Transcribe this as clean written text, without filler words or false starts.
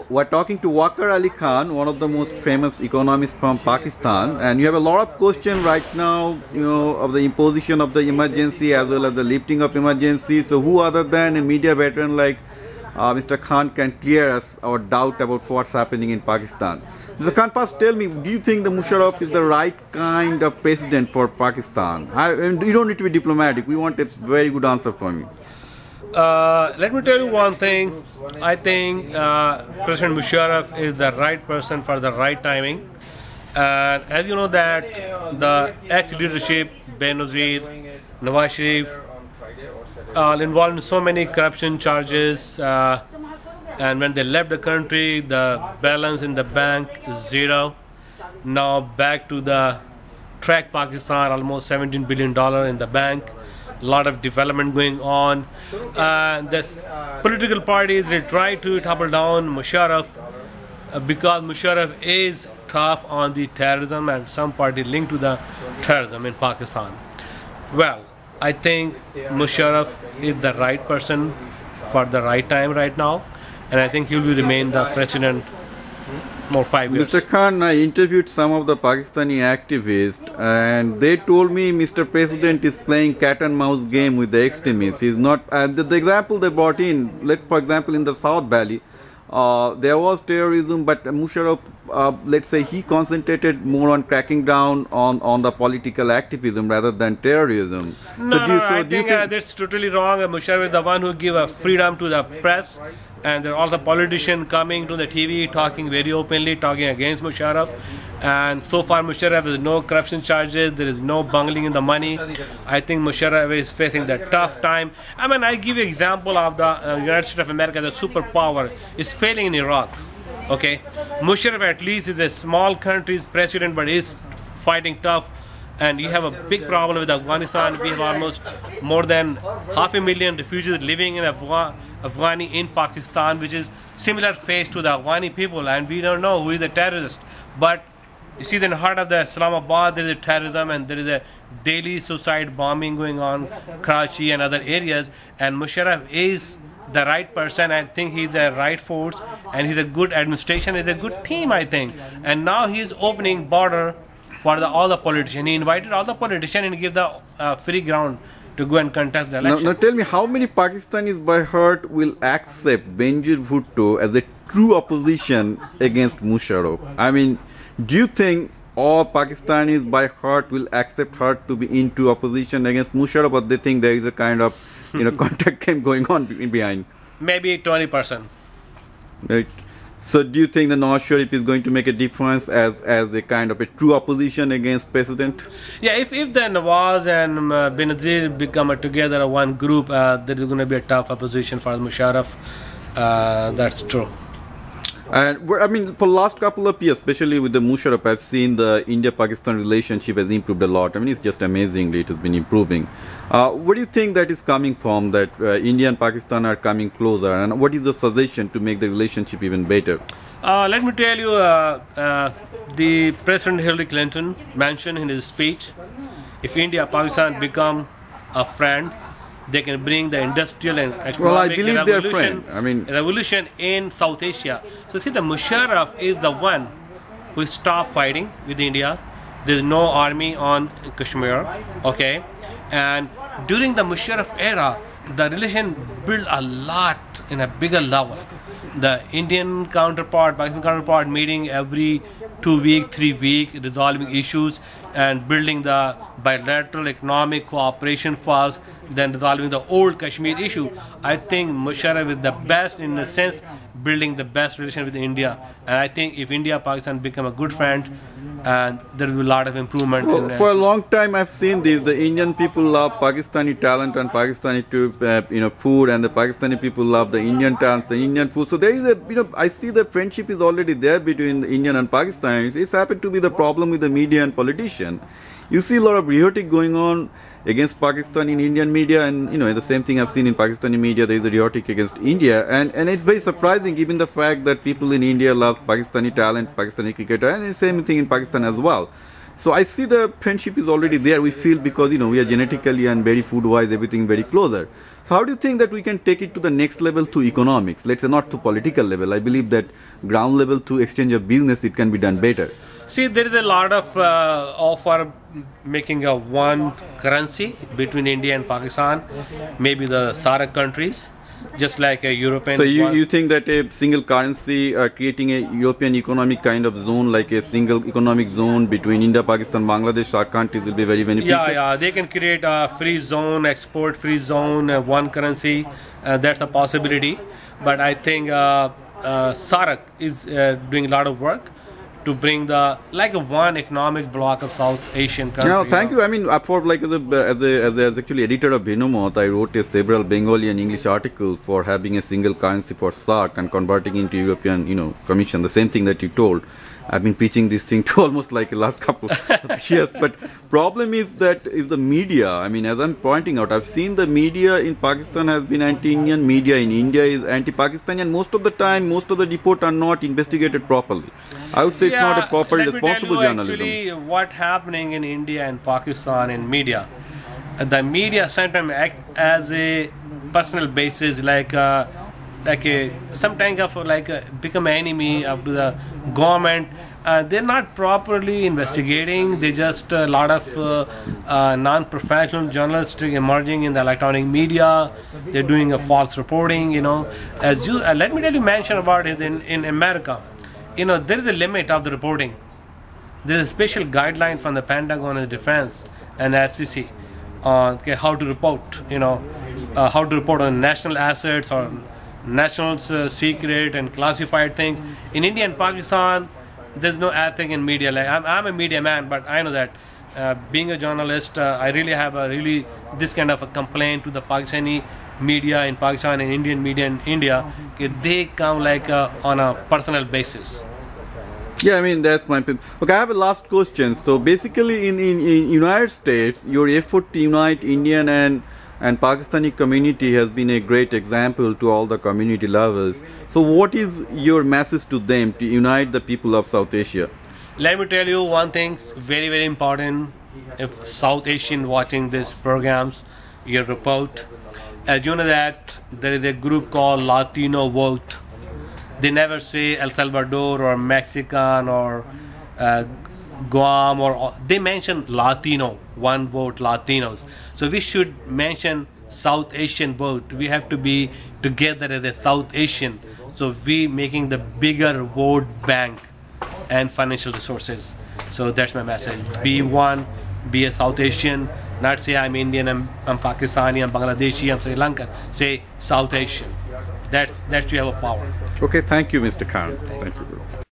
We're talking to Waqar Ali Khan, one of the most famous economists from Pakistan, and you have a lot of questions right now, of the imposition of the emergency as well as the lifting of emergency. So who other than a media veteran like Mr. Khan can clear us our doubt about what's happening in Pakistan? Mr. Khan, first tell me, do you think the Musharraf is the right kind of president for Pakistan? And you don't need to be diplomatic. We want a very good answer from you. Let me tell you one thing. I think President Musharraf is the right person for the right timing. And as you know that the ex-leadership, Benazir, Nawaz Sharif, are involved in so many corruption charges. And when they left the country, the balance in the bank is zero. Now back to the track Pakistan, almost $17 billion in the bank. A lot of development going on. The political parties, they try to topple down Musharraf because Musharraf is tough on the terrorism and some party linked to the terrorism in Pakistan. Well, I think Musharraf is the right person for the right time right now, and I think he will remain the president for 5 years. Mr. Khan, I interviewed some of the Pakistani activists and they told me Mr. President is playing cat and mouse game with the extremists. He's not, the example they brought in, for example in the South Valley, there was terrorism, but Musharraf, let's say he concentrated more on cracking down on the political activism rather than terrorism. I think that's totally wrong. Musharraf is the one who give a freedom to the press, and there are also politicians coming to the TV talking very openly, talking against Musharraf. And so far Musharraf has no corruption charges, there is no bungling in the money. I think Musharraf is facing the tough time. I mean, I give you an example of the United States of America, the superpower, is failing in Iraq. Okay, Musharraf at least is a small country's president, but is fighting tough. And you have a big problem with Afghanistan. We have almost more than 500,000 refugees living in Afghani in Pakistan, which is similar face to the Afghani people, and we don't know who is a terrorist. But you see, in the heart of the Islamabad, there is a terrorism and there is a daily suicide bombing going on, Karachi and other areas. And Musharraf is the right person. I think he's the right force, and he's a good administration. He's a good team, I think. And now he's opening border for all the politicians. He invited all the politicians and give the free ground to go and contest the election. Now tell me, how many Pakistanis by heart will accept Benazir Bhutto as a true opposition against Musharraf? I mean, do you think all Pakistanis by heart will accept her to be into opposition against Musharraf, or they think there is a kind of contact game going on behind? Maybe 20%. Right. So do you think the Nawaz Sharif is going to make a difference as a kind of a true opposition against president? Yeah, if the Nawaz and Benazir become together one group, there is going to be a tough opposition for Musharraf. That's true. And I mean, for the last couple of years, especially with the Musharraf, I've seen the India-Pakistan relationship has improved a lot. I mean, it's just amazingly, it has been improving. What do you think that is coming from, that India and Pakistan are coming closer, and what is the suggestion to make the relationship even better? Let me tell you, the President Hillary Clinton mentioned in his speech, if India and Pakistan become a friend, they can bring the industrial and economic revolution in South Asia. So see, the Musharraf is the one who stopped fighting with India. There is no army on Kashmir, okay? And during the Musharraf era, the relation built a lot in a bigger level. The Indian counterpart, Pakistan counterpart meeting every 2 weeks, 3 weeks, resolving issues and building the bilateral economic cooperation first, then resolving the old Kashmir issue. I think Musharraf is the best in the sense building the best relation with India. And I think if India and Pakistan become a good friend, and there will be a lot of improvement. Well, for a long time I've seen this, the Indian people love Pakistani talent and Pakistani food, and the Pakistani people love the Indian talents, the Indian food. So there is a, I see the friendship is already there between the Indian and Pakistan. It's happened to be the problem with the media and politician. You see a lot of rhetoric going on against Pakistan in Indian media, and the same thing I've seen in Pakistani media. There is a rhetoric against India, and it's very surprising given the fact that people in India love Pakistani talent, Pakistani cricketer, and the same thing in Pakistan as well. So I see the friendship is already there, we feel, because we are genetically and very food wise everything very closer. So how do you think that we can take it to the next level to economics? Let's say not to political level. I believe that ground level to exchange of business, it can be done better. See, there is a lot of offer making a one currency between India and Pakistan, maybe the SAARC countries, just like a European. So you think that a single currency, creating a European economic kind of zone, like a single economic zone between India, Pakistan, Bangladesh, SAARC countries will be very beneficial? Yeah, they can create a free zone, export free zone, one currency. That's a possibility. But I think SAARC is doing a lot of work to bring the one economic block of South Asian countries. No, thank you. I mean, for as actually editor of Benomot, I wrote several Bengali and English articles for having a single currency for SAARC and converting into European, Commission. The same thing that you told. I've been preaching this thing to almost like the last couple of years. But problem is the media. I mean, as I'm pointing out, I've seen the media in Pakistan has been anti-Indian, media in India is anti-Pakistani, and most of the time, most of the reports are not investigated properly. I would say it's not a proper, responsible journalism. Actually, what's happening in India and Pakistan in media, the media sometimes act as a personal basis, become an enemy of the government. They're not properly investigating. They just a lot of non-professional journalists emerging in the electronic media. They're doing a false reporting. As you let me tell you, mention about it in America. There is a limit of the reporting. There is a special guideline from the Pentagon and the Defense and the FCC on how to report. How to report on national assets or national secret and classified things. In India and Pakistan, there's no ethic in media. I'm a media man, but I know that being a journalist, I really have this kind of a complaint to the Pakistani media in Pakistan and Indian media in India. They come on a personal basis. Yeah, I mean, that's my opinion. Okay, I have a last question. So basically in United States, your effort to unite Indian and Pakistani community has been a great example to all the community lovers. So what is your message to them to unite the people of South Asia? Let me tell you one thing, very, very important. If South Asian watching these programs, your report, as you know that there is a group called Latino Vote. They never say El Salvador or Mexican or Guam, or they mention Latino, one vote Latinos. So we should mention South Asian vote. We have to be together as a South Asian. So we making the bigger vote bank and financial resources. So that's my message. Be one, be a South Asian. Not say I'm Indian, I'm Pakistani, I'm Bangladeshi, I'm Sri Lankan. Say South Asian. That's you have a power. Okay, thank you, Mr. Khan. Thank you.